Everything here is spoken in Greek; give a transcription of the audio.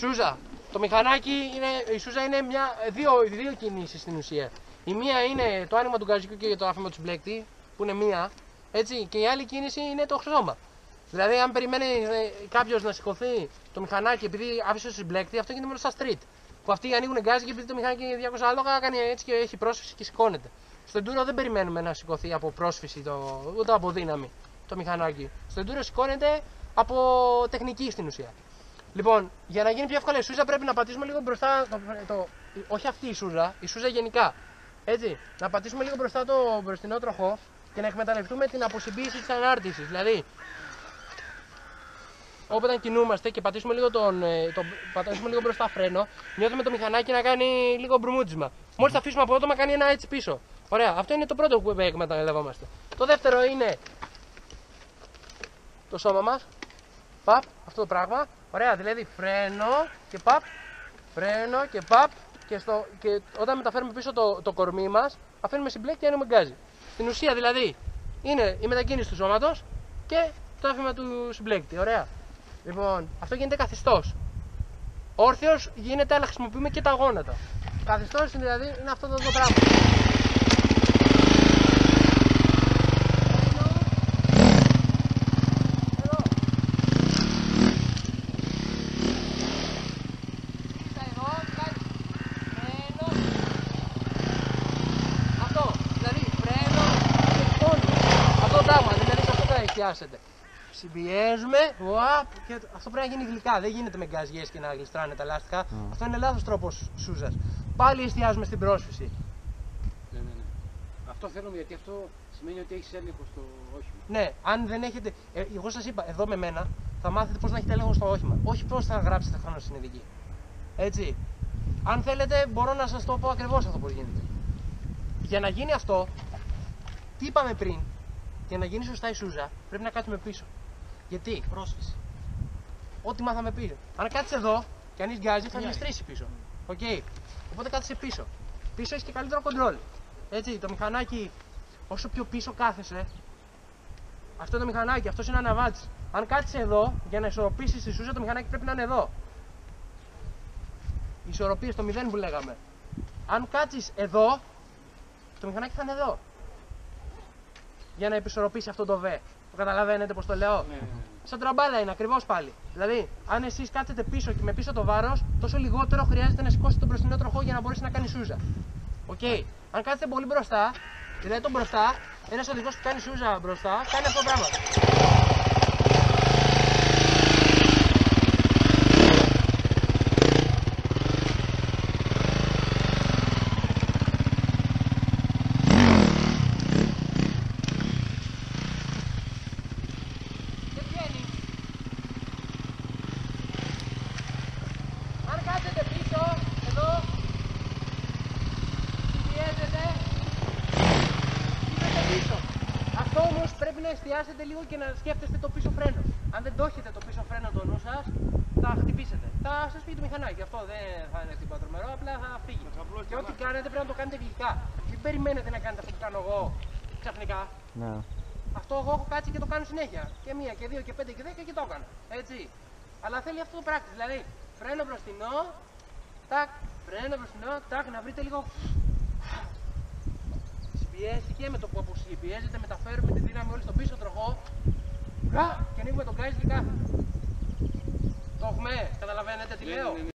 Σούζα. Το μηχανάκι η σούζα είναι δύο κινήσεις στην ουσία. Η μία είναι το άνοιγμα του γκαζικού και το άφημα του συμπλέκτη, που είναι μία, έτσι, και η άλλη κίνηση είναι το χρώμα. Δηλαδή, αν περιμένει κάποιο να σηκωθεί το μηχανάκι επειδή άφησε το συμπλέκτη, αυτό γίνεται μόνο στα street. Που αυτοί ανοίγουν γκάζι και επειδή το μηχανάκι είναι 200 άλογα, κάνει έτσι και έχει πρόσφυση και σηκώνεται. Στο enduro δεν περιμένουμε να σηκωθεί από πρόσφυση ούτε από δύναμη το μηχανάκι. Στο enduro σηκώνεται από τεχνική στην ουσία. Λοιπόν, για να γίνει πιο εύκολα η σούζα πρέπει να πατήσουμε λίγο μπροστά. Όχι αυτή η σούζα γενικά. Έτσι, να πατήσουμε λίγο μπροστά το μπροστινό τροχό και να εκμεταλλευτούμε την αποσυμπίεση της ανάρτησης. Δηλαδή, όταν κινούμαστε και πατήσουμε λίγο μπροστά φρένο, νιώθουμε το μηχανάκι να κάνει λίγο μπρουμούτισμα. Μόλις τα αφήσουμε απότομα, κάνει ένα έτσι πίσω. Ωραία, αυτό είναι το πρώτο που εκμεταλλευόμαστε. Το δεύτερο είναι το σώμα μας. Παπ, αυτό το πράγμα. Ωραία, δηλαδή φρένο και παπ, φρένο και παπ. Και όταν μεταφέρουμε πίσω το κορμί μας, αφήνουμε συμπλέκτη και ανοίγουμε γκάζι. Στην ουσία δηλαδή είναι η μετακίνηση του σώματος και το άφημα του συμπλέκτη. Ωραία. Λοιπόν, αυτό γίνεται καθιστός. Όρθιος γίνεται, αλλά χρησιμοποιούμε και τα γόνατα. Καθιστός δηλαδή είναι αυτό το πράγμα. Συμπιέζουμε, και αυτό πρέπει να γίνει γλυκά. Δεν γίνεται με γκαζιές και να γλιστράνε τα λάστιχα. Αυτό είναι λάθος τρόπος σούζας. Πάλι εστιάζουμε στην πρόσφυση. Ναι. Αυτό θέλουμε γιατί αυτό σημαίνει ότι έχεις έλεγχο στο όχημα. Ναι, αν δεν έχετε. Εγώ σας είπα, εδώ με μένα θα μάθετε πώς να έχετε έλεγχο στο όχημα. Όχι πώς θα γράψετε χρόνο στην ειδική. Έτσι. Αν θέλετε, μπορώ να σας το πω ακριβώς αυτό πώς γίνεται. Για να γίνει αυτό, τι είπαμε πριν. Για να γίνει σωστά η σούζα, πρέπει να κάτσουμε πίσω. Γιατί? Πρόσφυση. Ό,τι μάθαμε πίσω. Αν κάτσεις εδώ και ανοίξει γκάζι, θα γλιστρήσει πίσω. Okay. Οπότε κάθεσαι πίσω. Πίσω έχει και καλύτερο κοντρόλ. Έτσι, το μηχανάκι, όσο πιο πίσω κάθεσαι, αυτό το μηχανάκι, αυτό είναι αναβάτης. Αν κάτσεις εδώ, για να ισορροπήσεις τη σούζα, το μηχανάκι πρέπει να είναι εδώ. Η ισορροπία στο 0 που λέγαμε. Αν κάτσεις εδώ, το μηχανάκι θα είναι εδώ. Για να επισορροπήσει αυτό το V. Το καταλαβαίνετε πώς το λέω? Ναι. Σαν τραμπάλα είναι ακριβώς πάλι. Δηλαδή, αν εσείς κάτσετε πίσω και με πίσω το βάρος, τόσο λιγότερο χρειάζεται να σηκώσετε τον μπροστινό τροχό για να μπορέσει να κάνει σούζα. Okay. Αν κάτσετε πολύ μπροστά, δηλαδή τον μπροστά, ένας οδηγός που κάνει σούζα μπροστά, κάνει αυτό το πράγμα. Πρέπει να εστιάσετε λίγο και να σκέφτεστε το πίσω φρένο. Αν δεν το έχετε το πίσω φρένο το νου σας, θα χτυπήσετε. Θα σας φύγει το μηχανάκι. Αυτό δεν θα είναι τίποτα τρομερό, απλά θα φύγει. Και ό,τι κάνετε πρέπει να το κάνετε γλυκά. Μην περιμένετε να κάνετε αυτό που κάνω εγώ ξαφνικά. Ναι. Αυτό εγώ έχω κάτσει και το κάνω συνέχεια. Και 1 και 2 και 5 και 10 και το έκανα. Έτσι. Αλλά θέλει αυτό το πράκτη. Δηλαδή φρένο μπροστινό, τάκ, φρένο μπροστινό, τάκ, να βρείτε λίγο. Πιέστηκε με το που πιέζεται, μεταφέρουμε τη δύναμη όλη στον πίσω τροχό και ανοίγουμε τον γκάζι γλυκά. Το έχουμε, καταλαβαίνετε τι λέω?